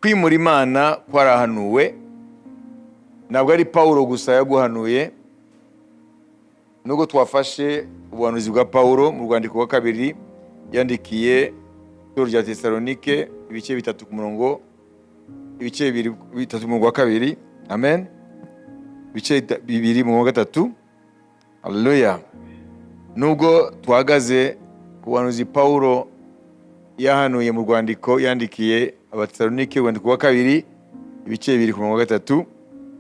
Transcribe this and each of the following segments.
kwimura Imana kwarahanuwe, ntabwo ari Pawulo gusa yaguhanuye. Nubwo twafashe ubuhanuzi bwa Pawulo mu rwandiko rwa kabiri yandikiye itorero rya Tesalonike, ibice 3 ku murongo, ibice 3 mu murongo wa kabiri, amen, ibice 2 mu murongo wa 3. Haleluya. Nubwo twahagaze ku buhanuzi Pawulo yahanuye mu rwandiko yandikiye Abatesalonike, urwandiko rwa kabiri, ibice 2 ku murongo wa 3,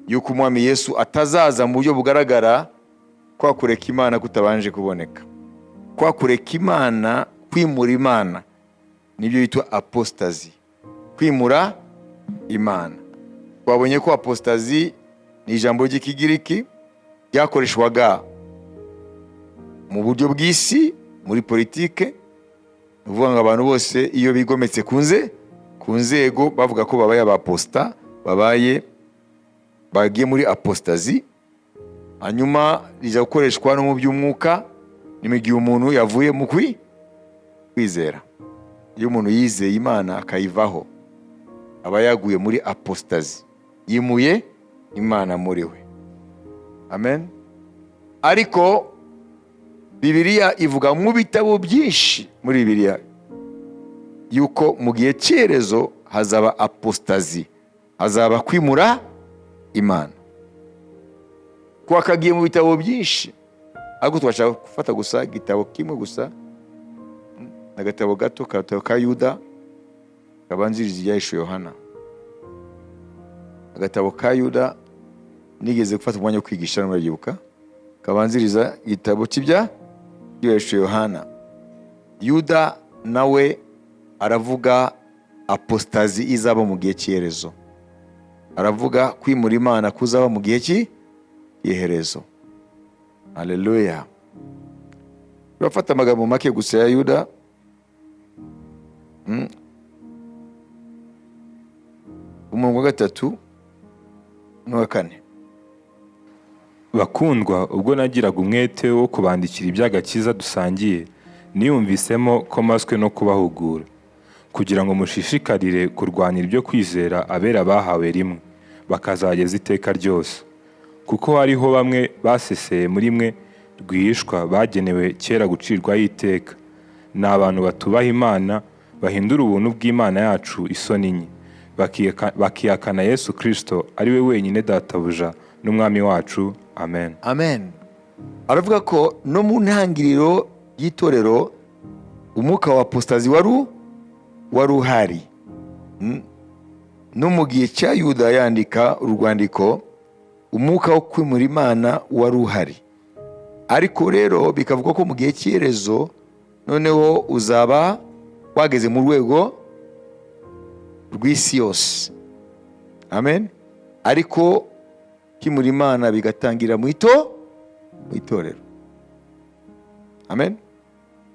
yuko umwami Yesu atazaza mu buryo bugaragara, kwa kureka Imana kutabanje kuboneka. Kwa kureka Imana, kwimura Imana, nibyo bitwa apostazi. Kwimura Imana. Twabonye ko apostazi ni ijambo ry'Ikigiriki ryakoreshwaga mu buryo bw'isi, muri politike. Uvuga ngo abantu bose iyo bigometse ku nzego bavuga ko babaye abaposta, bagiye muri apostazi. Hanyuma rija gukoreshwa no mu by'umwuka, nimigiye umuntu yavuye mu kwizera. Iyo umuntu yizeye Imana akayivaho, aba yaguye muri apostazi, yimuye Imana muri we. Amen. Ariko Bibiliya ivuga mu bitabo byinshi muri Bibiliya yuko mu gihe cyerezo hazaba apostazi, hazaba kwimura Imana. Kwakagiye mu bitabo byinshi, ariko twashaka gufata gusa igitabo kimwe gusa, agatabo gato ka Yuda kabanziriza ibyahishuwe Yohana. Agatabo ka Yuda nigeze gufata umwanya wo kwigisha, murabyibuka, kabanziriza igitabo cy'ibyahishuwe Yohana. Yuda nawe aravuga apostazi izaba mu gihe cyerezo, aravuga kwimura Imana kuzaba mu gihe cy'iherezo. Haleluya. Turafata amagambo make gusa ya Yuda. Umurongo wa 3 n'uwa 4. Bakundwa, ubwo nagiraga umwete wo kubandikira iby'agakiza dusangiye, niyumvisemo ko maswe no kubahugura, kugira ngo mushishikarire kurwanira ibyo kwizera abera bahawe rimwe, bakazageza iteka ryose. Kuko hariho bamwe baseseye muri mwe rwihishwa, bagenewe kera gucirwaho iteka. Ni abantu batubaha Imana, bahindura ubuntu bw'Imana yacu isoni nke, bakihakana Yesu Kristo ari we wenyine databuja n'umwami wacu. Amen. Amen. Aravuga ko no mu ntangiriro y'itorero umwuka wa apostazi wari uhari. No mu gihe cya Yuda yandika urwandiko, umwuka wo kwimura Imana wari uhari. Ariko rero bikavuga ko mu gihe cy'iherezo noneho uzaba wageze mu rwego rw'isi yose. Amen. Ariko kwimura Imana bigatangira mu itorero. Amen.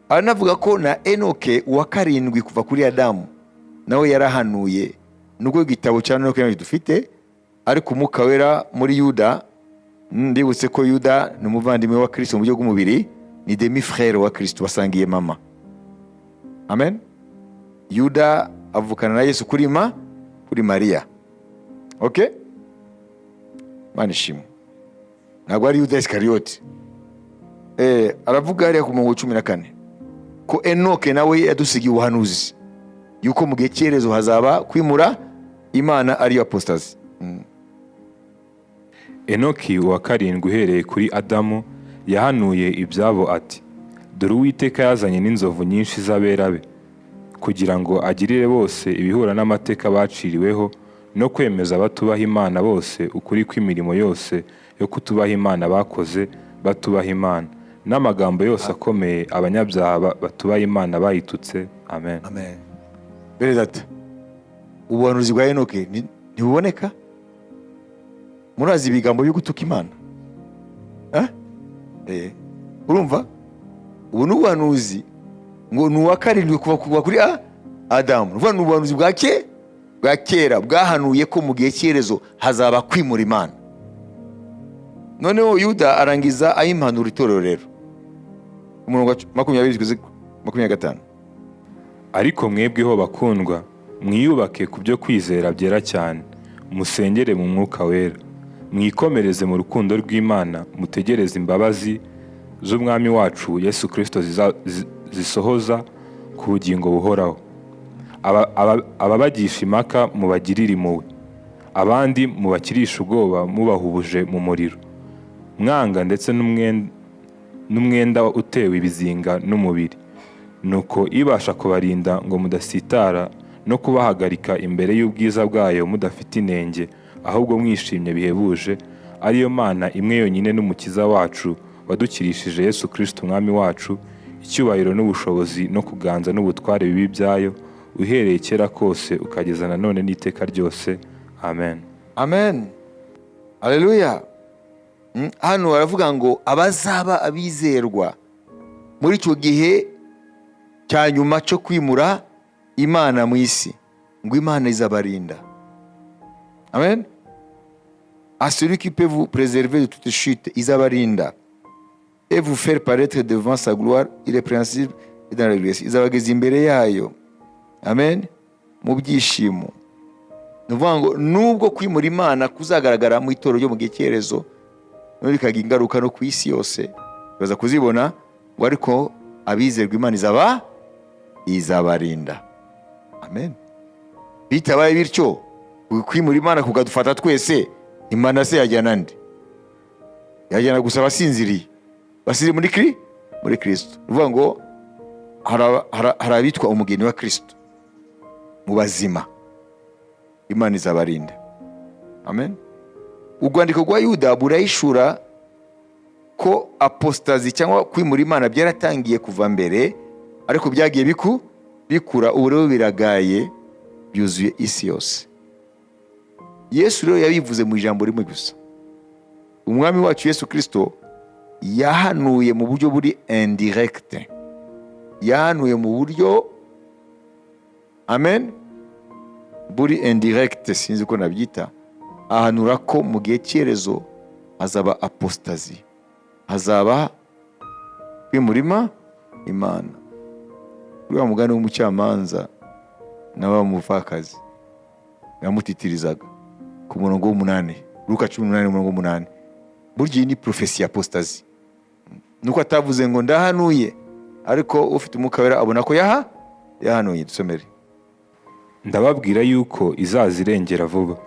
Aranavuga ko na Enoke wa 7 kuva kuri Adamu nawe yarahanuye. Nubwo igitabo cya Enoke dufite, ariko umwuka wera muri Yuda, ndibutse ko Yuda ni umuvandimwe wa Kristo mu buryo bw'umubiri, ni demi frère wa Kristo, basangiye mama. Amen. Yuda avukana na Yesu kuri Maria. Okay? Manishimwe. Ntabwo ari Yuda Iskariyoti. Aravuga hariya ku murongo 14 ko Enoke nawe yadusigiye ubuhanuzi yuko mu gihe cyerezo hazaba kwimura Imana ari apostazi. Enoki wa 7 uhereye kuri Adamu yahanuye ibyabo ati, dore Uwiteka yazanye n'inzovu nyinshi z'abera be, kugira ngo agirire bose ibihura n'amateka baciriweho, no kwemeza abatubaha Imana bose ukuri kw'imirimo yose yo kutubaha Imana bakoze batubaha Imana, n'amagambo yose akomeye abanyabyaha batubaha Imana bayitutse. Amen. Amen. Bene data, ubuhanuzi bwa Enoke ntibuboneka? Murazi ibigambo byo gutuka Imana? Urumva? Ubu n'ubuhanuzi ngo ni uwa 7 kuva kuri Adamu. Urumva ni ubuhanuzi bwa kera bwahanuye ko mu gihe cyerezo hazaba kwimura Imana. Noneho Yuda arangiza ayimpanura itorero rero. Umurongo 20-25. Ariko mwebweho bakundwa, mwiyubake ku byo kwizera byera cyane, musengere mu mwuka wera, mwikomereze mu rukundo rw'Imana, mutegereze imbabazi z'Umwami wacu Yesu Kristo zisohoza ku bugingo buhoraho. Ababagisha impaka mubagirire impuhwe, abandi mubakirisha ubwoba mubahubuje mu muriro, mwanga ndetse n'umwenda utewe ibizinga n'umubiri, nuko ibasha kubarinda ngo mudasitara no kubahagarika imbere y'ubwiza bwayo mudafite inenge, ahubwo mwishimye bihebuje, ariyo Mana imwe yonyine n'umukiza wacu wadukirishije Yesu Kristo Umwami wacu, icyubahiro n'ubushobozi no kuganza n'ubutware bibi byayo, uhereye kera kose ukageza na none n'iteka ryose. Amen. Amen. Haleluya. Hano baravuga ngo abazaba abizerwa muri icyo gihe cya nyuma cyo kwimura Imana mu isi, ngo Imana izabarinda. Amen. À celui qui peut vous préserver de toute chute, izabarinda, et vous faire paraître devant sa gloire irrépréhensible et dans la grâce. Izabageza imbere yayo. Amen. Mu byishimo. Nuvuga ngo nubwo kwimura Imana kuzagaragara mu itorero ryo mu gihe cyerezo, no bikagira ingaruka no ku isi yose, baza kuzibona, ngo ariko abizerwa Imana izabarinda. Amen. Bitabaye bityo, kwimura Imana kukadufata twese, Imana se yajyana nde? Yajyana gusa abasinziriye, basiri muri Kristo. Nuvuga ngo hari abitwa umugeni wa Kristo mu bazima, Imana izabarinda. Amen. Urwandiko rwa Yuda burayishura ko apostazi cyangwa kwimura Imana byaratangiye kuva mbere, ariko byagiye bikura, ubu rero biragaye, byuzuye isi yose. Yesu rero yabivuze mu ijambo rimwe gusa. Umwami wacu Yesu Kristo yahanuye mu buryo buri indirect, yahanuye mu buryo, amen, buri indirect, sinzi ko nabyita, ahanura ko mu gihe cyerezo hazaba apostazi, hazaba kwimura Imana. Uriya mugani w'umucamanza n'abamuvakazi yamutitirizaga ku murongo w'8, Luka 18:8. Burya ni profesi ya apostazi, nuko atavuze ngo ndahanuye, ariko ufite umwuka wera abona ko yahanuye. Dusomere. Ndababwira yuko izazirengera vuba,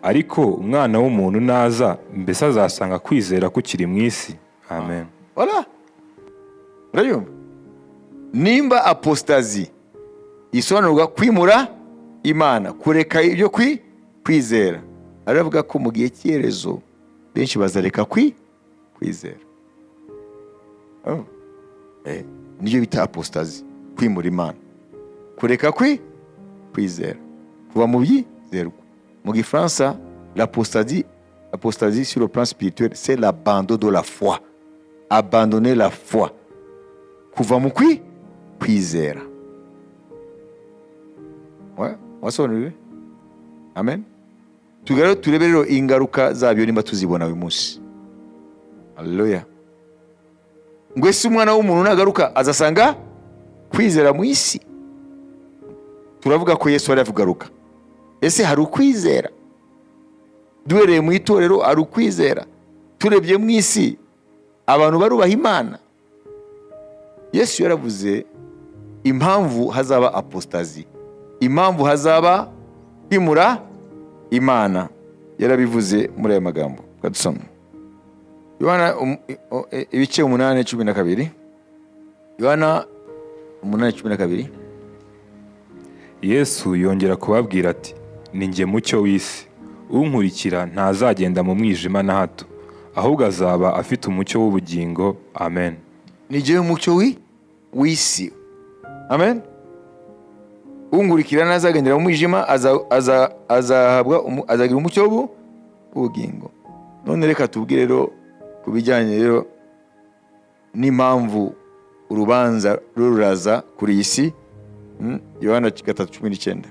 ariko Umwana w'umuntu naza, mbese azasanga kwizera kukiri mu isi. Amen. Voilà. Urayumva? Nimba apostazi isobanurwa kwimura Imana, kureka ibyo kwizera, aravuga ko mu gihe cyerezo benshi bazareka kwizera. Niyo bita apostazi, kwimura Imana, kureka kwizera, kuva mu byizerwa. Mu Gifaransa, l'apostasie sur le plan spirituel, c'est l'abandon de la foi. Abandonner la foi. Kuva mu kwizera. Wasobanuriwe? Amen. Turebe rero ingaruka zabyo nimba tuzibona uyu munsi. Haleluya. Ngo ese Umwana w'umuntu nagaruka azasanga kwizera mu isi? Turavuga ko Yesu ari kugaruka. Ese hari ukwizera? Duhereye mu itorero hari ukwizera? Turebye mu isi abantu barubaha Imana? Yesu yaravuze impamvu hazaba apostazi, impamvu hazaba kwimura Imana, yarabivuze muri aya magambo. Kadusoma Yohana ibice 8:12. Yohana 8:12. Yesu yongera kubabwira ati, ni njye mucyo w'isi, unkurikira ntazagenda mu mwijima na hato, ahubwo azaba afite umucyo w'ubugingo. Amen. Ni njye mucyo w'isi. Amen. Unkurikira ntazagendera mu mwijima, azagira umucyo w'ubugingo. None reka tubwire rero ku bijyanye rero n'impamvu urubanza ruraza kuri iyi si. Yohana 3:19.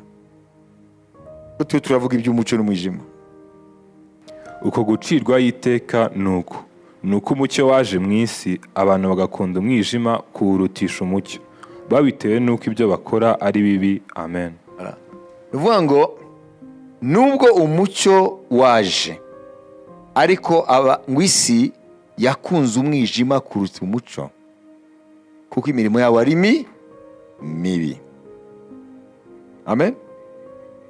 Twe turavuga iby'umucyo n'umwijima. Uko gucirwa y'iteka nuko umucyo waje mu isi, abantu bagakunda umwijima kuwurutisha umucyo, babitewe nuko ibyo bakora ari bibi. Amen. uvuga ngo nubwo umucyo waje ariko ngo isi yakunze umwijima kuruta umucyo kuko imirimo yabo ari mibi. Amen.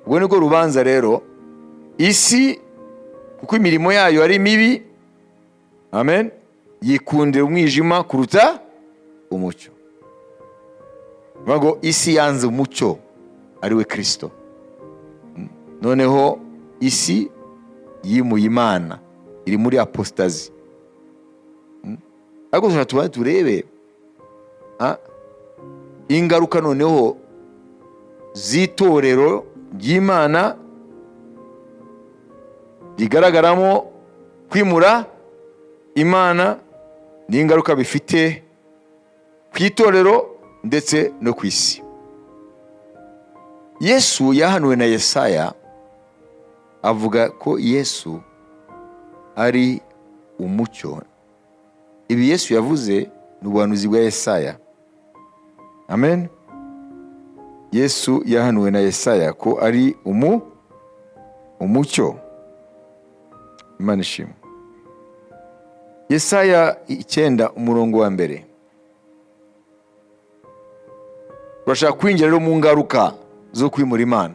Ubwo nibwo rubanza rero, isi kuko imirimo yayo ari mibi, amen, yikundira umwijima kuruta umucyo. Ngo isi yanze umucyo ari we Kristo. Noneho isi yimuye Imana, iri muri apostazi. Ariko tuba turebe ingaruka noneho z'itorero ry'Imana rigaragaramo kwimura Imana, n'ingaruka bifite ku itorero ndetse no ku isi. Yesu yahanuwe na Yesaya avuga ko Yesu ari umucyo. Ibi Yesu yavuze ni ubuhanuzi bwa Yesaya. Amen. Yesu yahanuwe na Yesaya ko ari umucyo. Imana ishimwe. Yesaya 9:1. Turashaka kwinjira rero mu ngaruka zo kwimura Imana.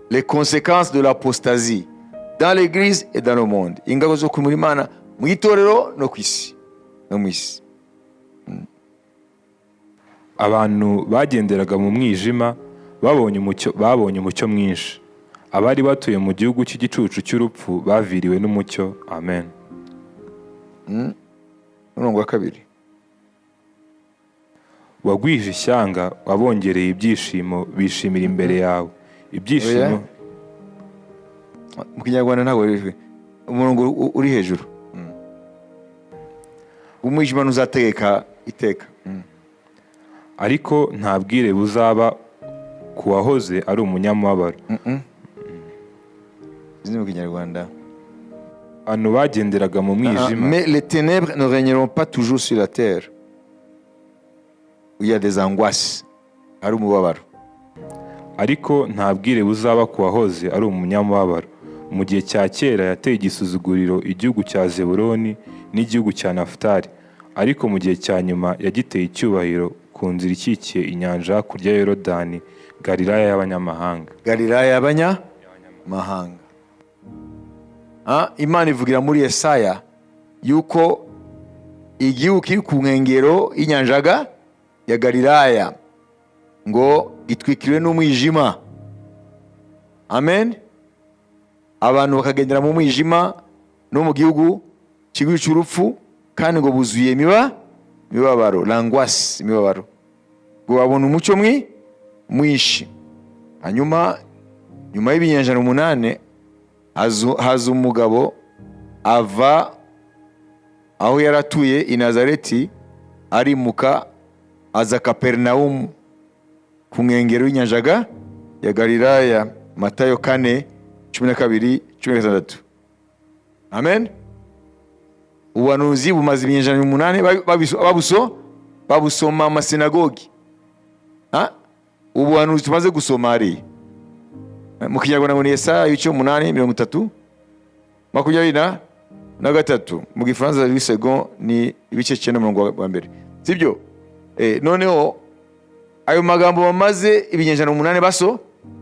Les conséquences de l'apostasie dans l'église et dans le monde. Ingaruka zo kwimura Imana mu itorero no ku isi. No mu isi. Abantu bagenderaga mu mwijima babonye umucyo mwinshi. Abari batuye mu gihugu cy'igicucu cy'urupfu baviriwe n'umucyo. Amen. Umurongo wa 2. Wagwije ishyanga, wabongereye ibyishimo, bishimira imbere yawe. Ibyishimo mu Kinyarwanda ntabwo umurongo uri hejuru. Umwijima ntuzategeka iteka. Ariko nta bwire buzaba ku wahoze ari umunyamubabaro. Izi mu Kinyarwanda. Abantu bagenderaga mu mwijima. Mais les ténèbres ne régneront pas toujours sur la terre. Il y a des angoisses. Hari umubabaro. Ariko nta bwire buzaba ku wahoze ari umunyamubabaro. Mu gihe cya kera yateye igisuzuguriro igihugu cya Zebuloni n'igihugu cya Nafutali. Ariko mu gihe cya nyuma yagiteye icyubahiro ku nzira ikikiye inyanja hakurya ya Yorodani, Galilaya y'abanyamahanga. Galilaya y'abanyamahanga. Imana ivugira muri Yesaya yuko igihugu kiri ku nkengero y'inyanjaga ya Galilaya ngo gitwikiriwe n'umwijima. Amen. Abantu bakagendera mu mwijima no mu gihugu cy'urupfu, kandi ngo buzuye imibabaro, l'angoisse, imibabaro. Ngo babona umucyo mwinshi. Hanyuma nyuma y'ibinyejana 8 haza umugabo ava aho yaratuye i Nazareti arimuka aza Kaperinaumu ku nkengero y'inyanjaga ya Galilaya. Matayo 4:12-16. Amen. Ubuhanuzi bumaze ibinyejana 8 babusoma mu masinagogi. Ubuhanuzi tumaze gusoma ari mu Kinyarwanda ngo ni Yesaya 8:23. Mu Gifaransa le second ni ibice 9:1. Sibyo? Noneho ayo magambo bamaze ibinyejana 8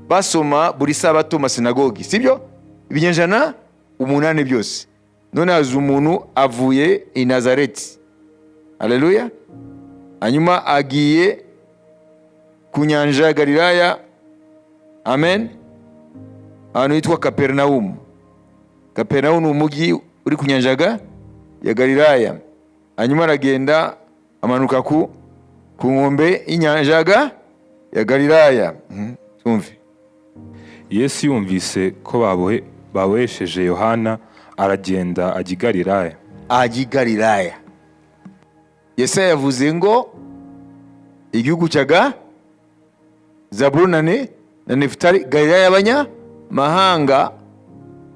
basoma buri sabato mu masinagogi. Sibyo? Ibinyejana 8 byose. None haza umuntu avuye i Nazareti. Haleluya. Hanyuma agiye ku nyanja ya Galilaya. Amen. Ahantu hitwa Kaperinaumu. Kaperinaumu ni umujyi uri ku nyanja ya Galilaya. Hanyuma aragenda amanuka ku nkombe y'inyanja ya Galilaya. Tumve. Yesu yumvise ko babohesheje Yohana, aragenda ajya i Galilaya. Ajya i Galilaya. Yesaya yavuze ngo igihugu cyaga Zabuloni na Nefutali, Galilaya y'abanyamahanga,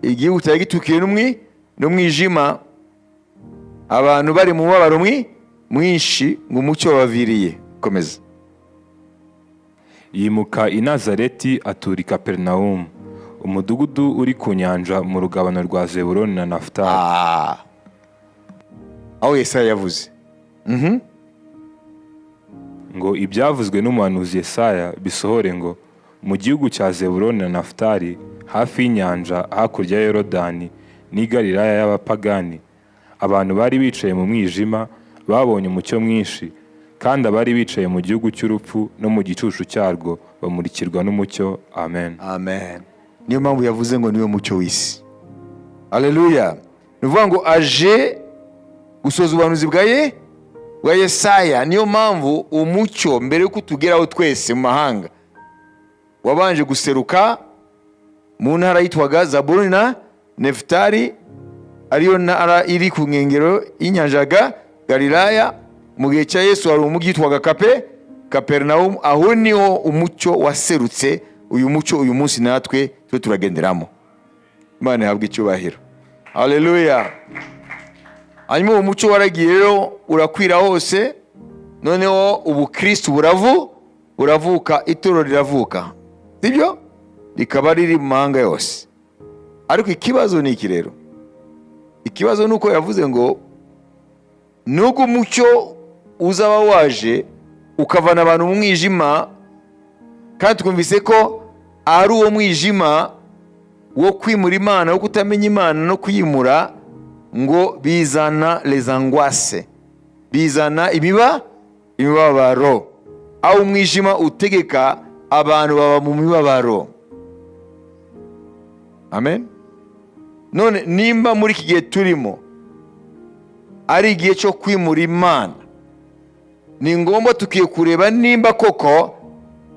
igihugu cyari gitwikiriwe n'umwijima, abantu bari mu mubabaro mwinshi, ngo umucyo wabaviriye. Komeza. yimuka i Nazareti atura i Kaperinawumu, umudugudu uri ku nyanja mu rugabano rwa Zebuloni na Nafutali. aho Yesaya yavuze ngo ibyavuzwe n'umuhanuzi Yesaya bisohore ngo mu gihugu cya Zebuloni na Nafutali, hafi y'inyanja hakurya ya Yorodani n'i Galilaya y'abapagani, abantu bari bicaye mu mwijima babonye umucyo mwinshi, kandi abari bicaye mu gihugu cy'urupfu no mu gicucu cyarwo bamurikirwa n'umucyo. Amen. Amen. Niyo mpamvu yavuze ngo niwe mucyo w'isi. Haleluya. Ni ukuvuga ngo aje gusoza ubuhanuzi bwa Yesaya. Niyo mpamvu umucyo mbere yuko tugeraho twese mu mahanga wabanje guseruka mu ntara yitwaga Zabuloni na Nefutali, ariyo ntara iri ku nkengero y'inyanja Galilaya. Mu gihe cya Yesu hari umujyi witwaga Kaperinawumu. Aho niho umucyo waserutse. Uyu mucyo uyu munsi natwe twe turagenderamo. Imana ihabwe icyubahiro. Haleluya. Hanyuma uwo mucyo waragiye rero urakwira hose. Noneho ubu Kristo buravuka, itorero riravuka, sibyo? Rikaba riri mu mahanga yose. Ariko ikibazo ni iki rero? Ikibazo nuko yavuze ngo nubwo umucyo uzaba waje ukavana abantu mu mwijima, kandi twumvise ko ari uwo mwijima wo kwimura Imana, wo kutamenya Imana no kuyimura, ngo bizana les angoisses, bizana imibabaro. Aho umwijima utegeka abantu baba mu mibabaro. Amen. None nimba muri iki gihe turimo ari igihe cyo kwimura Imana, ni ngombwa tukiye kureba nimba koko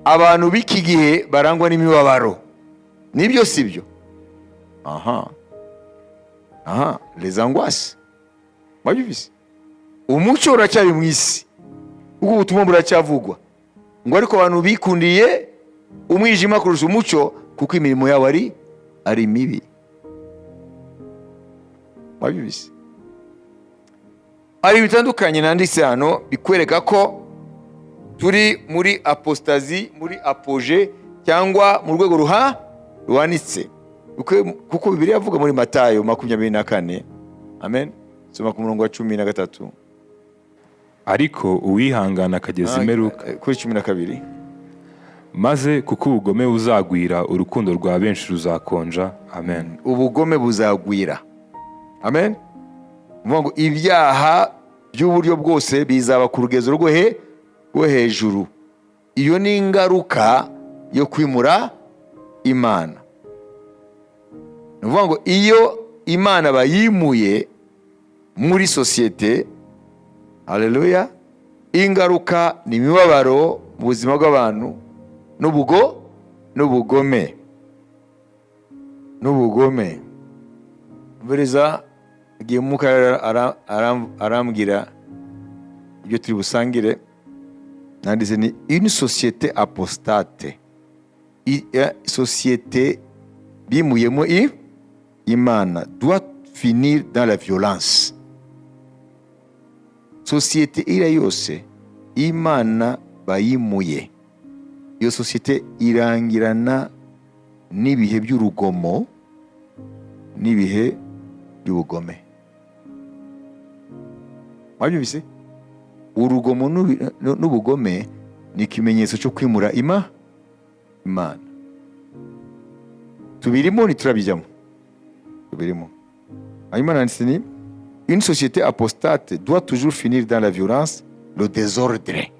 abantu b'iki gihe barangwa n'imibabaro. Nibyo sibyo? Les angoisses. Mwabyumvise? Umucyo uracyari mu isi, ubwo ubutumwa buracyavugwa, ngo ariko abantu bikundiye umwijima kurusha umucyo kuko imirimo yabo ari mibi. Mwabyumvise? Hari bitandukanye nanditse hano bikwereka ko turi muri apostazi, muri apoje, cyangwa mu rwego ruhanitse, kuko Bibiliya yavuga muri Matayo 24. Amen. Soma ku murongo wa 13. Ariko uwihangana akageza imperuka, kuri 12. maze kuko ubugome buzagwira, urukundo rwa benshi ruzakonja. Amen. Ubugome buzagwira. Amen. Mvuga ngo ibyaha by'uburyo bwose bizaba ku rugezo rwo hejuru. Iyo ni ingaruka yo kwimura Imana. Mvuga ngo iyo Imana bayimuye muri sosiyete, haleluya, ingaruka ni imibabaro mu buzima bw'abantu n'ubugome. Mvuriza igihe Umwuka arambwira ibyo turi busangire, nanditse ni une société apostate, société bimuyemo Imana, doit finir dans la violence. Société ira yose Imana bayimuye, iyo société irangirana n'ibihe by'urugomo n'ibihe by'ubugome. Mwabyumvise? Urugomo n'ubugome ni ikimenyetso cyo kwimura Imana. Tubirimo ntiturabijyamo. Hanyuma nanditse ni une société apostate doit toujours finir dans la violence, le désordre.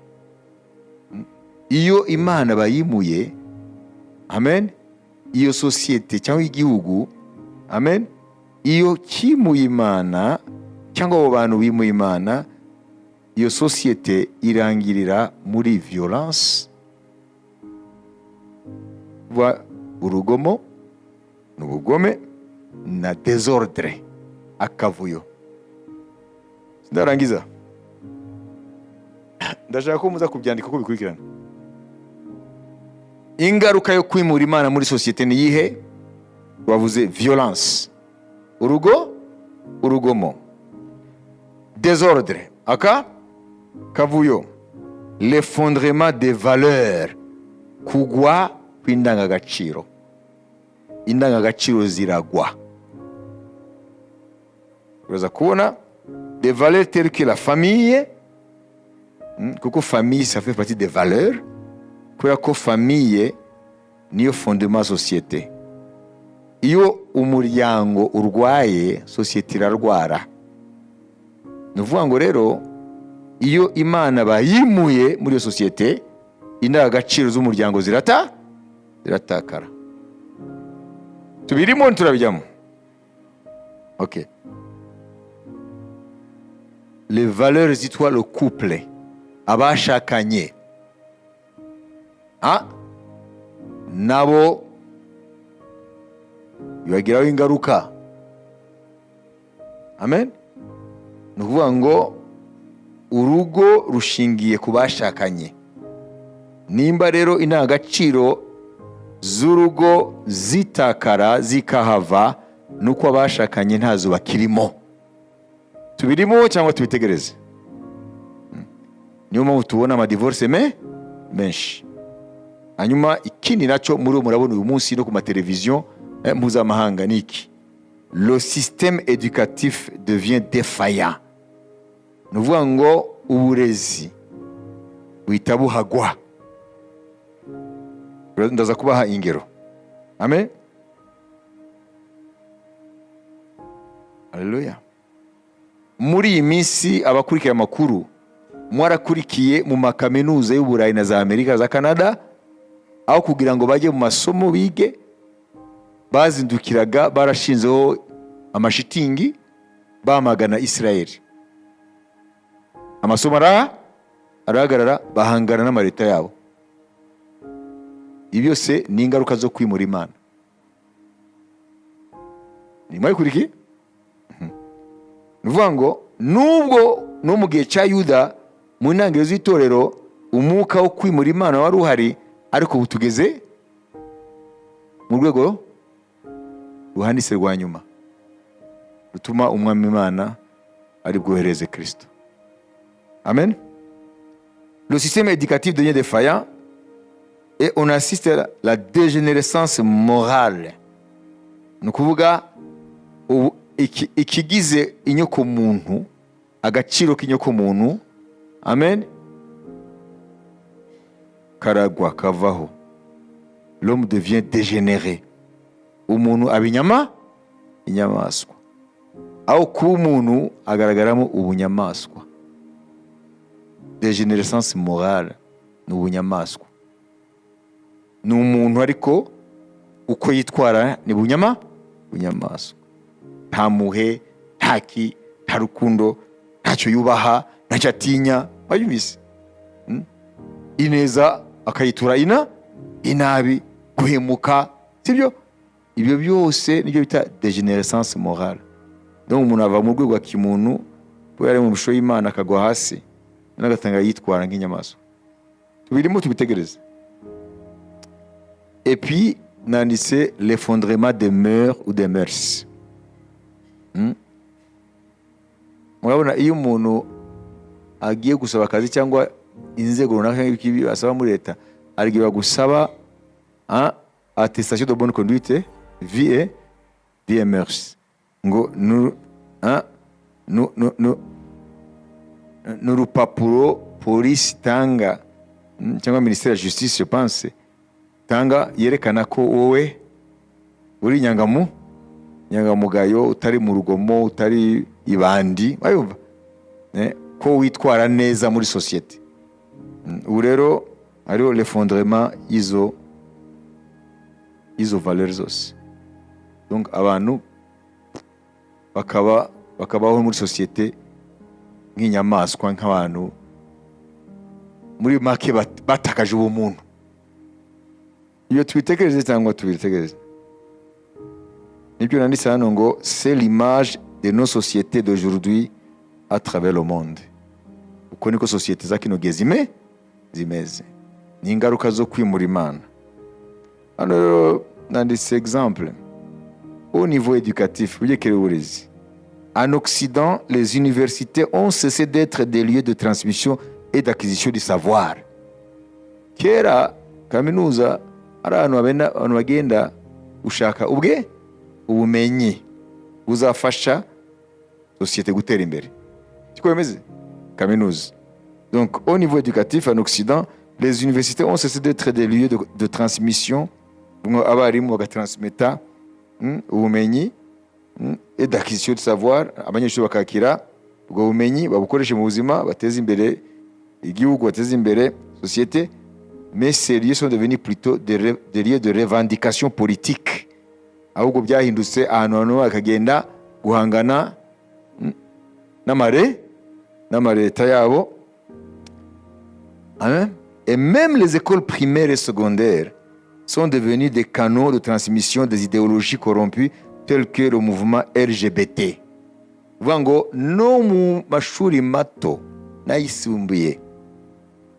Iyo Imana bayimuye, amen, iyo société cyangwa igihugu, amen, iyo kimuye Imana cyangwa abo bantu bimuye Imana, iyo société irangirira muri violence, urugomo n'ubugome na désordre, akavuyo. Ndarangiza. Ndashaka ko muza kubyandika ko bikurikirana. Ingaruka yo kwimura Imana muri société ni yihe? Wavuze violence, urugomo, désordre, kavuyo, l'effondrement des valeurs, kugwa kw'indangagaciro. Indangagaciro ziragwa. Uraza kubona des valeurs telles que la famille, kuko famille ça fait partie des valeurs, kubera ko famille niyo fondement société. Iyo umuryango urwaye société irarwara. Nuvuga ngo rero iyo Imana bayimuye muri iyo société, indangagaciro z'umuryango ziratakara. Tubirimo turabijyamo. OK. Les valeurs zitwa le couple, abashakanye. Nabo bibagiraho ingaruka. Amen. Ni ukuvuga ngo urugo rushingiye ku bashakanye. Nimba rero indangagaciro z'urugo zitakara zikahava, nuko abashakanye ntazo bakirimo. Tubirimo cyangwa tubitegereze? Niyo mpamvu tubona amadivorce menshi. Hanyuma ikindi nacyo muri murabona uyu munsi no ku mateleviziyo mpuzamahanga ni iki? Le système éducatif devient défaillant. Ni ukuvuga ngo uburezi buhita buhagwa. Ndaza kubaha ingero. Amen. Haleluya. Muri iyi minsi abakurikiye amakuru mwarakurikiye mu makaminuza y'Uburayi na za Amerika za Canada, aho kugira ngo bajye mu masomo bige, bazindukiraga barashinzeho amashitingi bamagana Israel. Amasomo arahagarara, bahangana n'amareta yabo. Ibi byose ni ingaruka zo kwimura Imana. Ni mwayikurikiye? Nuvuga ngo nubwo no mu gihe cya Yuda mu ntangiriro z'itorero umwuka wo kwimura Imana wari uhari, ariko ubu tugeze mu rwego ruhanitse rwa nyuma rutuma umwami Imana ari bwohereze Kristo. Amen. Le système éducatif devient défaillant et on assiste à la dégénérescence morale. Ni ukuvuga ikigize inyoko muntu, agaciro k'inyoko muntu, amen, karagwa kavaho. L'homme devient dégénéré. Umuntu abinyama inyamaswa, aho kuba umuntu agaragaramo ubunyamaswa. Dégénérescence morale ni ubunyamaswa. Ni umuntu ariko uko yitwara ni bunyamaswa. Nta muhe, nta rukundo, ntacyo yubaha, ntacyo atinya. Wayumvise? Ineza akayitura inabi, guhemuka, sibyo? Ibyo byose nibyo bita dégénérescence morale. Donc umuntu ava mu rwego rwa kimuntu, kubera ari mu ishusho y'Imana akagwa hasi, n'agatanga yitwara nk'inyamaswa. Tubirimo tubitegereze. Et puis nanditse l'effondrement des mœurs ou des mœurs. Murabona iyo umuntu agiye gusaba akazi cyangwa inzego runaka nk'ibi asaba muri leta, arigiye gusaba attestation de bonne conduite, vie et mœurs. Ngo n'urupapuro polisi tanga cyangwa ministère de justice je pense tanga yerekana ko wowe uri nyangamugayo, utari mu rugomo, utari ibandi, wayumva, ko witwara neza muri société. Ubu rero hariho l'effondrement izo valeurs zose. Donc abantu bakabaho muri société nk'inyamaswa, nk'abantu muri make batakaje ubumuntu. Iyo twitegereze cyangwa tubitegereze, nibyo nanditse hano ngo c'est l'image de nos sociétés d'aujourd'hui à travers le monde. Uko niko société za kino gihe zimeze. Ni ingaruka zo kwimura Imana. Hano nanditse exemple au niveau éducatif, byerekeye uburezi. En Occident, les universités ont cessé d'être des lieux de transmission et d'acquisition du savoir. Kera kaminuza ari abantu bagenda ushaka ubumenyi buzafasha société gutera imbere. Siko bimeze kaminuza. Donc au niveau éducatif en Occident, les universités ont cessé d'être des lieux de transmission, abarimu bagatransmeta ubumenyi et d'acquisition de savoir, abanyeshuri bakakira ubwo bumenyi babukoreshe mu buzima bateza imbere igihugu, bateza imbere société, mais ces lieux sont devenus plutôt des lieux de revendication politique. Ahubwo byahindutse ahantu bakagenda guhangana n'amareta yabo. Amen. Et même les écoles primaires et secondaires sont devenues des canaux de transmission des idéologies corrompues telles que le mouvement LGBT. Uvuga ngo no mu mashuri mato n'ayisumbuye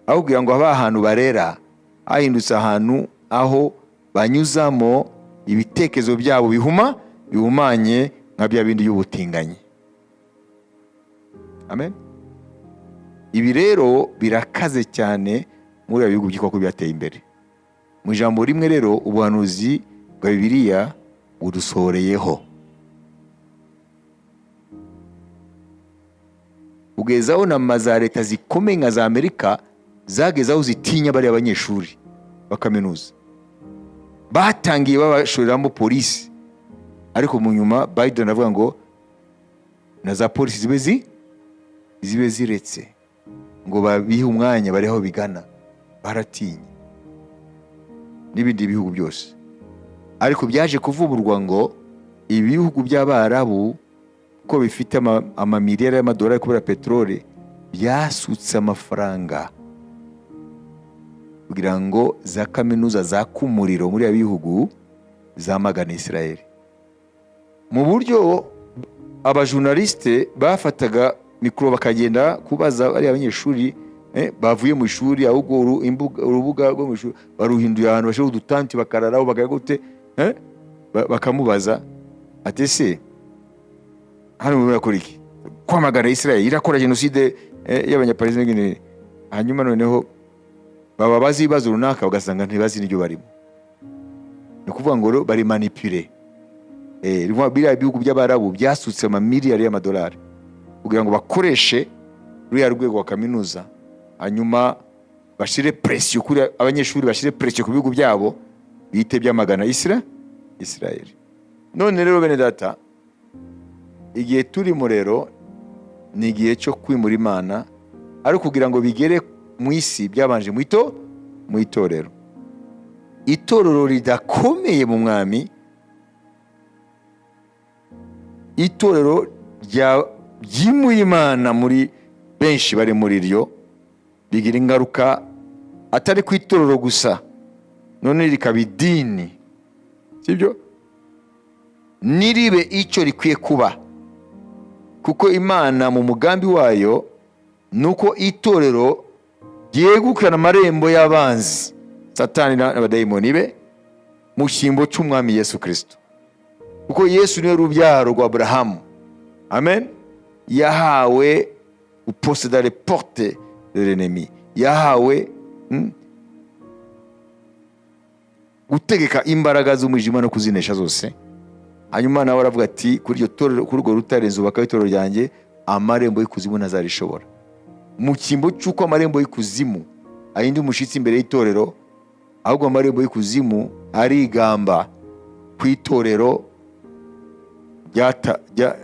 aho kugira ngo haba ahantu barera, hahindutse ahantu aho banyuzamo ibitekerezo byabo bihumanye nka bya bindi y'ubutinganyi. Amen. Ibi rero birakaze cyane muri bihugu byitwa ko byateye imbere. Mu ijambo rimwe rero ubuhanuzi bwa Bibiliya budusohoreyeho. Ugezaho na za leta zikomeye nka za Amerika zagezaho zitinya bari abanyeshuri bakaminuza. Batangiye babashoreramo polisi, ariko mu nyuma Biden avuga ngo na za polisi zibe ziretse ngo babihe umwanya bari aho bigana. Baratinye n'ibindi bihugu byose, ariko byaje kuvumburwa ngo ibihugu by'Abarabu ko bifite amamiliyari y'amadolari kubera peteroli byasutse amafaranga kugira ngo za kaminuza zaka umuriro muri bihugu zamagana Israel. Mu buryo abajournaliste bafataga mikoro bakagenda kubaza ari abanyeshuri bavuye mu ishuri, ahubwo urubuga rwo mu ishuri baruhinduye ahantu bashobora udutanti bakararaho bakagute bakamubaza ati se hano murakora iki? Kwamagana Israel irakora genocide y'abanyapalestina. Hanyuma noneho baba bazi ibibazo runaka bagasanga ntibazi n'ibyo barimo. Ni ukuvuga ngo bari manipule. Biriya bihugu by'Abarabu byasutse amamiliyari y'amadolari kugira ngo bakoreshe ruriya rwego wa kaminuza, hanyuma bashire presiyo kuri abanyeshuri, bashire presiyo ku bihugu byabo bite byamagana Israel. None rero bene data, igihe turimo rero ni igihe cyo kwimura Imana, ariko kugira ngo bigere mu isi byabanje mu itorero. Itorero ridakomeye mu mwami, itorero ryimuye Imana muri benshi bari muri ryo, bigira ingaruka atari ku itorero gusa, none rikaba idini, sibyo? Niribe icyo rikwiye kuba, kuko Imana mu mugambi wayo nuko itorero ryegukana amarembo y'abanzi Satani n'abadayimoni be mu cyimbo cy'umwami Yesu Kristo, kuko Yesu niwe rubyaro rwa Abrahamu. Amen. Yahawe uposséder les portes de l'ennemi, yahawe gutegeka imbaraga z'umwijima no kuzinesha zose. Hanyuma nawe aravuga ati kuri urwo rutare nzubakaho itorero ryanjye, amarembo y'ikuzimu ntazarishobora. Mu cyimbo cy'uko amarembo y'ikuzimu ayindi umushitsi imbere y'itorero, ahubwo amarembo y'ikuzimu arigamba ku itorero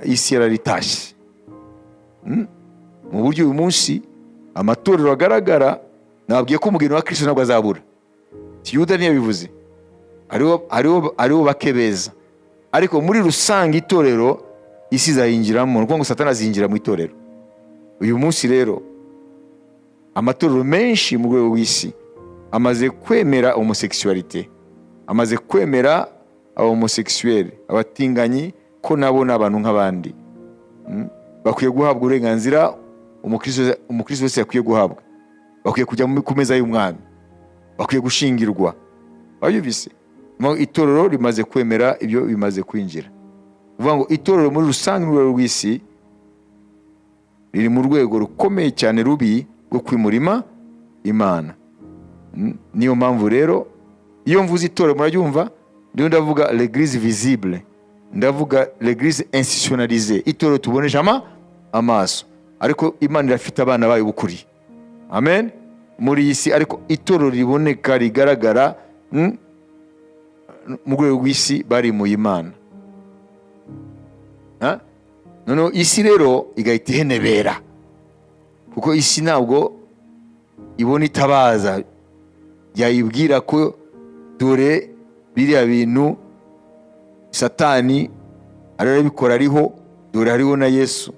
isi yararitashye. Mu buryo uyu munsi amatorero agaragara, nababwiye ko umugeni wa Kristo ntabwo azabura. Yuda niyo bivuze, aribo bake beza, ariko muri rusange itorero isi izayinjiramo, nuko ngo Satani azinjira mu itorero. Uyu munsi rero amatorero menshi mu rwego rw'isi amaze kwemera homosexualité, amaze kwemera abahomosexuel, abatinganyi ko nabo n'abantu nk'abandi. Bakwiye guhabwa uburenganzira umukristo wese yakwiye guhabwa. Bakwiye kujya ku meza y'umwami, bakwiye gushingirwa. Bayumvise? Itorero rimaze kwemera ibyo bimaze kwinjira. Uvuga ngo itorero muri rusange mu rwego rw'isi riri mu rwego rukomeye cyane rubi rwo kwimura Imana. Niyo mpamvu rero iyo mvuze itorero muraryumva, ndiyo ndavuga l'église visible, ndavuga l'église institutionnalisée, itorero tubonesha amaso, ariko Imana irafite abana bayo bukuri. Amen. Muri iyi si ariko itorero riboneka rigaragara mu rwego rw'isi bari mu Imana. Noneho isi rero igahita ihenebera, kuko isi ntabwo ibona itabaza yayibwira ko dore biriya bintu Satani arabikora ariho, dore hariho na Yesu.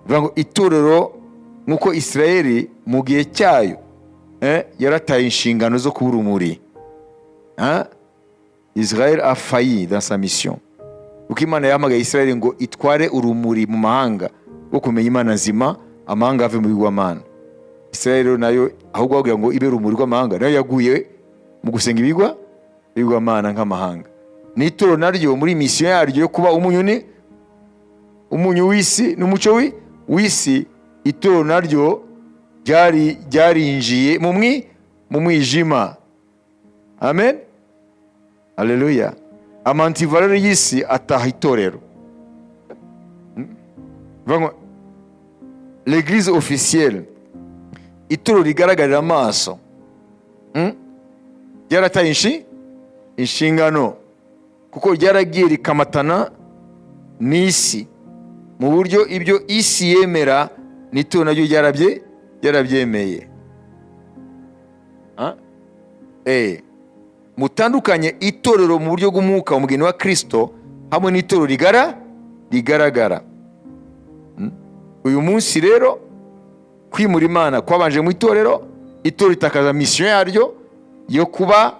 Bivuga ngo itorero nk'uko Isirayeli mu gihe cyayo yarataye inshingano zo kuba urumuri. Israël a failli dans sa mission, kuko Imana yahamagaye Isirayeli ngo itware urumuri mu mahanga rwo kumenya Imana nzima, amahanga ave mu bigwamana. Isirayeli nayo ahubwo bavuga ngo ibe urumuri rw'amahanga, nayo yaguye mu gusenga ibigwamana nk'amahanga. N'itorero naryo muri mission yaryo yo kuba umunyu w'isi n'umuco w'isi, itorero naryo ryarinjiye mu mwijima. Amen. Haleluya. Amantivalere y'isi ataha itorero. L'église officielle, itorero rigaragarira amaso, ryarataye inshingano, kuko ryaragiye rikamatana n'isi mu buryo ibyo isi yemera n'itorero naryo ryarabyemeye. Mutandukanye itorero mu buryo bw'umwuka, umugeni wa Kristo, hamwe n'itorero rigaragara. Uyu munsi rero kwimura Imana kwabanje mu itorero itakaza mission yaryo yo kuba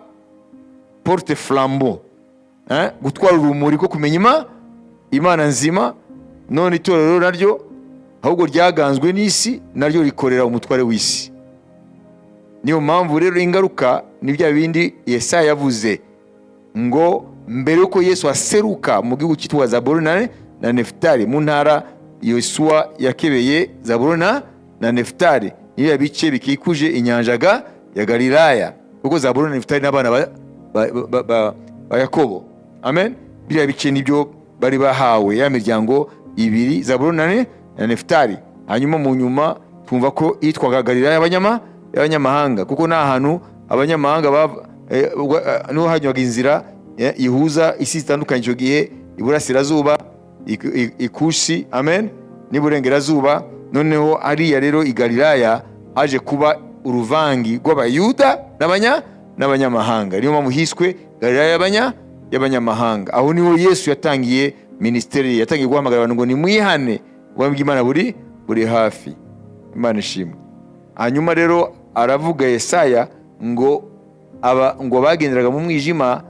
porte flambeau, gutwara urumuri ko kumenya Imana nzima. None itorero naryo ahubwo ryaganzwe n'isi, naryo rikorera umutware w'isi. Niyo mpamvu rero ingaruka ni bya bindi Yesaya yavuze ngo mbere yuko Yesu aseruka mu gihugu cyitwa Zabuloni na Neftali, mu ntara Yosuwa yakebeye Zabuloni na Neftali, niyo bice bikikuje inyanja ya Galilaya, kuko Zabuloni na Neftali n'abana ba Yakobo. Amen. Biriya bice nibyo bari bahawe ya miryango ibiri, Zabuloni na Neftali. Hanyuma mu nyuma twumva ko yitwaga Galilaya y'abanyamahanga, kuko nta hantu abanyamahanga niho hanywaga inzira ihuza isi zitandukanye icyo gihe, iburasirazuba, ikusi, amen, n'iburengerazuba. Noneho ariya rero i Galilaya haje kuba uruvangi rw'abayuda n'abanyamahanga, niyo mpamvu hiswe Galilaya y'abanyamahanga. Aho niho Yesu yatangiye ministeri, yatangiye guhamagara abantu ngo nimwihane, ubwami bw'Imana buri hafi. Imana ishimwe. Hanyuma rero aravuga Yesaya ngo bagenderaga mu mwijima,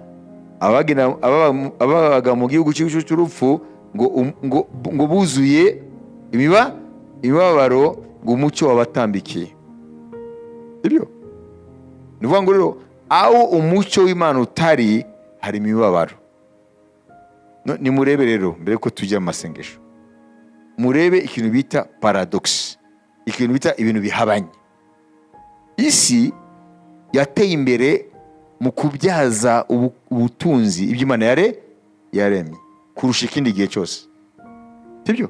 ababaga mu gihugu cy'urupfu, ngo buzuye imibabaro, ngo umucyo wabatambikiye. Ibyo ni ukuvuga ngo rero aho umucyo w'Imana utari, hari imibabaro. Nimurebe rero mbere ko tujya mu masengesho, murebe ikintu bita paradox, ikintu bita ibintu bihabanye. Isi yateye imbere mu kubyaza ubutunzi iby'Imana yaremye kurusha ikindi gihe cyose. Sibyo?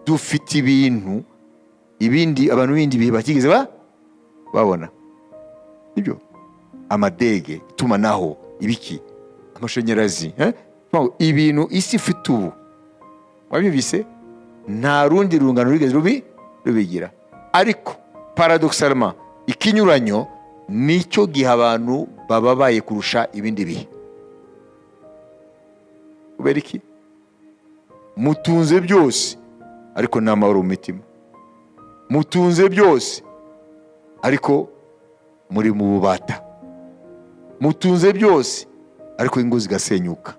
Dufite abantu bindi bihe batigeze babona. Sibyo? Amadege, itumanaho, ibiki, amashanyarazi, ibintu isi ifite ubu, wabyumvise, nta rundi rungano rugeze rubigira. Ariko paradoxalement ikinyuranyo nicyo giha abantu bababaye kurusha ibindi bihe. Kubera iki? Mutunze byose ariko nta mahoro mu mitima. Mutunze byose ariko muri mu bubata. Mutunze byose ariko ingo zigasenyuka.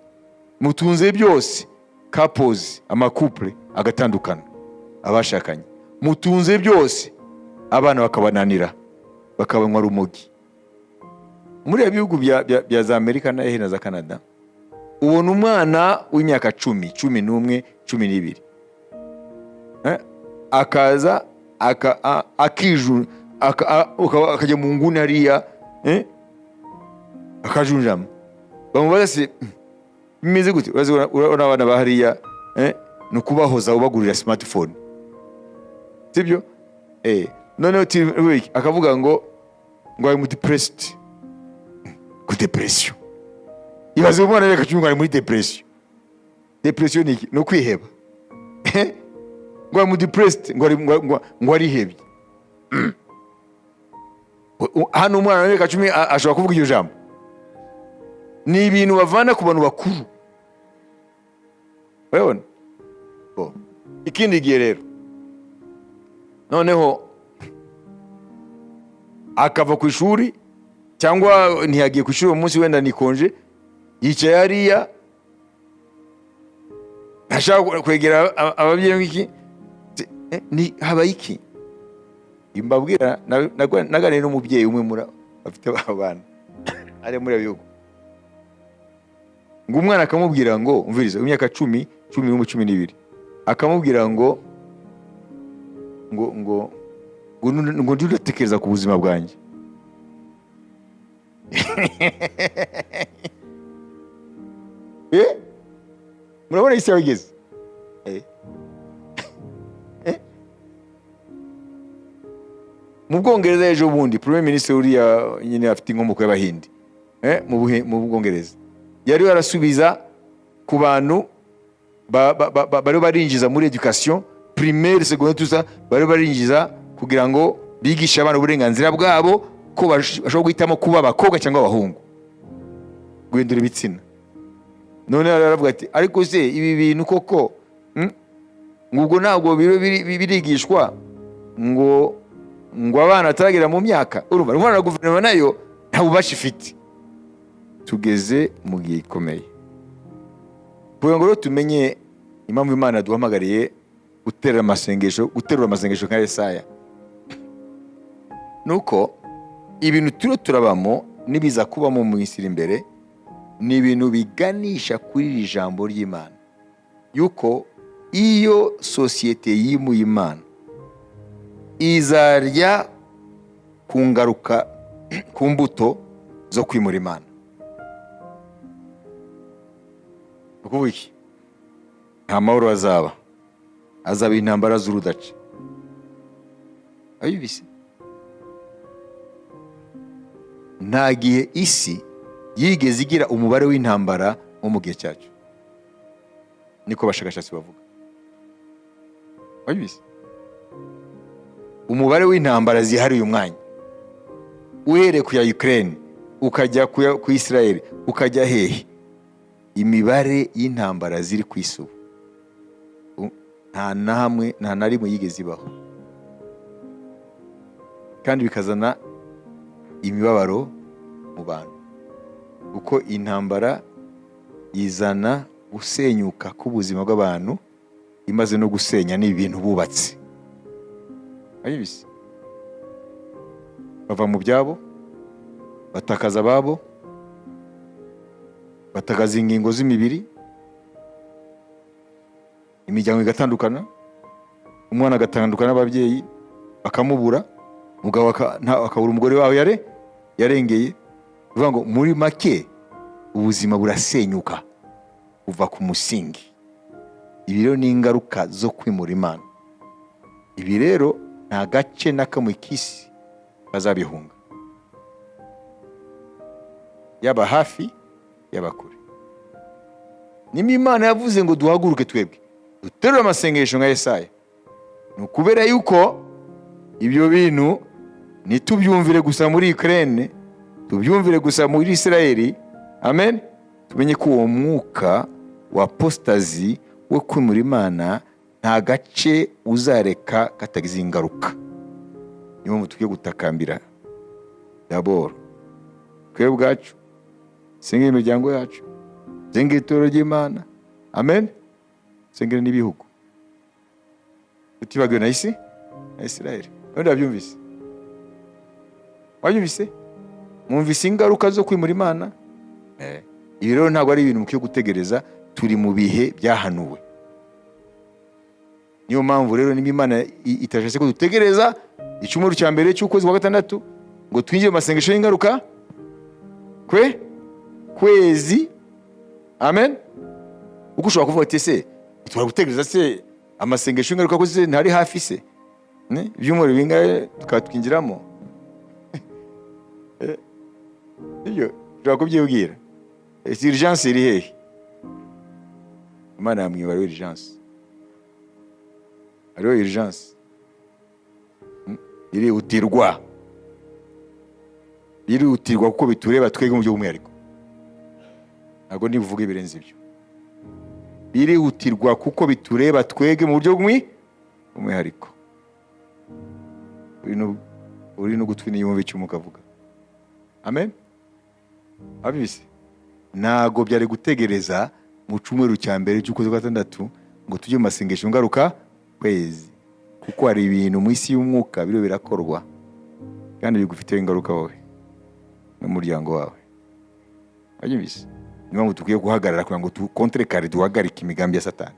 Mutunze byose couples, amakouple agatandukana, abashakanye. Mutunze byose abana bakabananira, bakabanywa rumogi. Muri bihugu bya za Amerika na za Canada, ubona umwana w'imyaka 10, 11, 12 akaza akijuru akajya mu nguni hariya akajunjama. Bamubaza se bimeze gute? Urabona abana bahariya ni ukubahoza ubagurira smartphone, sibyo? Noneho akavuga ngo ari muri depressed. Ku depression. Ibaze umwana reka cyumva ari muri depression. Depression ni iki? No kwiheba. Ngo ari muri depressed, ngo ari hebye. Hano umwana reka cyumva ashobora kuvuga iryo jambo. Ni ibintu bavana ku bantu bakuru. Urabona? Ikindi gihe rero noneho akava ku ishuri cyangwa ntiyagiye ku ishuri umunsi wenda nikonje, yicaye hariya ashaka kwegera ababyeyi nk'iki, ni habaye iki? Imbabwira naganira n'umubyeyi umwe muri afite abana ari muri abiyo, ngo umwana akamubwira ngo umviriza imyaka 10, 11, 12, akamubwira ngo ndatekereza ku buzima bwanjye. Murabona isi yageze. Mu Bwongereza ejo bundi Prime Minister uriya nyine afite inkomoko y'Abahindi mu Bwongereza yari yarasubiza ku bantu bari barinjiza muri education primaire secondaire tout ça, bari barinjiza kugira ngo bigishe abana uburenganzira bwabo ko bashobora guhitamo kuba abakobwa cyangwa abahungu, guhindura ibitsina. None aravuga ati ariko se ibi bintu koko ngubwo ntabwo birigishwa ngo abana ataragira mu myaka. Urumva umwana na guverinoma nayo nta bubasha ifite. Tugeze mu gihe ikomeye kugira ngo tumenye impamvu Imana duhamagariye guterura amasengesho nka Yesaya. Nuko ibintu turabamo nibiza kubamo mu isi imbere ni ibintu biganisha kuri iri jambo ry'Imana, yuko iyo sosiyete yimuye Imana izarya ku ngaruka ku mbuto zo kwimura Imana. Ukuvuga iki? Nta mahoro azaba intambara z'urudaca. Ayibise nta gihe isi yigeze igira umubare w'intambara wo mu gihe cyacu, niko bashakashatsi bavuga. Ayibise umubare w'intambara zihariye umwanya uhereye ku ya Ukraine ukajya ku Israel ukajya hehe, imibare y'intambara ziri ku isi nta na rimwe yigeze ibaho, kandi bikazana imibabaro mu bantu, kuko intambara izana gusenyuka k'ubuzima bw'abantu, imaze no gusenya n'ibintu bubatse. Ayibise bava mu byabo, batakaza ababo, batagaza ingingo z'imibiri, imiryango igatandukana, umwana agatandukana n'ababyeyi bakamubura, umugabo akabura umugore wawe yarengeye. Bivuga ngo muri make ubuzima burasenyuka kuva ku musingi. Ibi rero ni ingaruka zo kwimura Imana. Ibi rero nta gace na kamwe k'isi bazabihunga, yaba hafi yaba kure. Nimba Imana yavuze ngo duhaguruke twebwe duterure amasengesho nka Yesaya, ni ukubera yuko ibyo bintu ntitubyumvire gusa muri Ukraine, tubyumvire gusa muri Israeli. Amen. Tumenye ko uwo mwuka wa apostazi wo kwimura Imana nta gace uzareka katagize ingaruka. Niyo mpamvu tugiye gutakambira d'abord twebwe ubwacu, sengera imiryango yacu, sengera itorero ry'Imana. Amen. Sengera n'ibihugu, tutibagiwe na isi na Israeli. Wenda byumvise? Wabyumvise? Mwumvise ingaruka zo kwimura Imana? Ibi rero ntabwo ari ibintu mukwiye gutegereza, turi mu bihe byahanuwe. Niyo mpamvu rero nimba Imana itashatse ko dutegereza icyumweru cya mbere cy'ukwezi kwa gatandatu ngo twinjire mu masengesho y'ingaruka kwezi. Amen. Uko ushobora kuvuga ati ese tubara gutegereza se amasengesho y'ingaruka ko se ntari hafi se, ibyumweru bingahe tukatwinjiramo? Ibyo ushobora kubyibwira. Urgence iri hehe? Imana yamwiba ariyo urgence. Ariyo urgence. Irihutirwa kuko bitureba twebwe mu buryo bw'umwihariko. Ntabwo nibuvuga ibirenze ibyo. Birihutirwa kuko bitureba twebwe mu buryo bw'umwihariko. Uri no gutwi niyumva icyo mukavuga. Amen. Abise ntago byari gutegereza mu cyumweru cya mbere cy'ukwezi kwa 6 ngo tujye mu masengesho ngaruka kwezi, kuko hari ibintu mu isi y'umwuka biro birakorwa kandi bigufiteho ingaruka wowe n'umuryango wawe. Abise niba ngo tukwiye guhagarara kugira ngo tukontrekare, duhagarike imigambi ya Satani,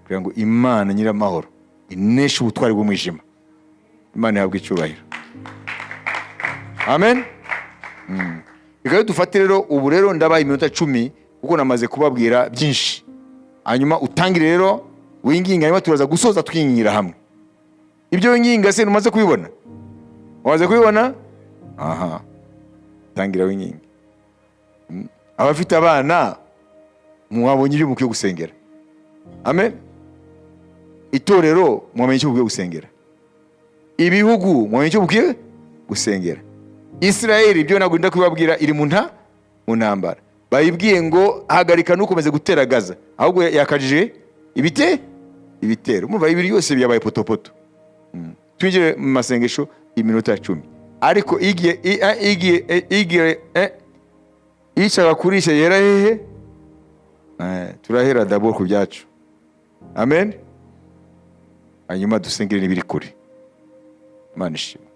kugira ngo Imana nyiramahoro ineshe ubutwari bw'umwijima. Imana ihabwe icyubahiro. Amen. Reka dufate rero ubu rero ndabaye iminota 10 kuko namaze kubabwira byinshi. Hanyuma utangire rero winginga, hanyuma turaza gusoza twingingira hamwe. Ibyo winginga se numaze kubibona? Waze kubibona? Aha. Tangira winginga. Abafite abana mwabonye ibyo mukwiye gusengera. Amen. Itorero mwamenye icyo mukwiye gusengera. Ibihugu mwamenye icyo mukwiye gusengera. Israeli ibyo nagunda kubabwira iri mu ntambara. Bayibwiye ngo hagarika nukomeze gutera Gaza, ahubwo yakajije ibitero. Umva ibiri yose byabaye potopoto. Twinjire mu masengesho iminota 10. Ariko igiye ishaka kurisha yera hehe? Turahera d'abord ku byacu. Amen. Hanyuma dusengere n'ibiri kure. Imana ishimwe.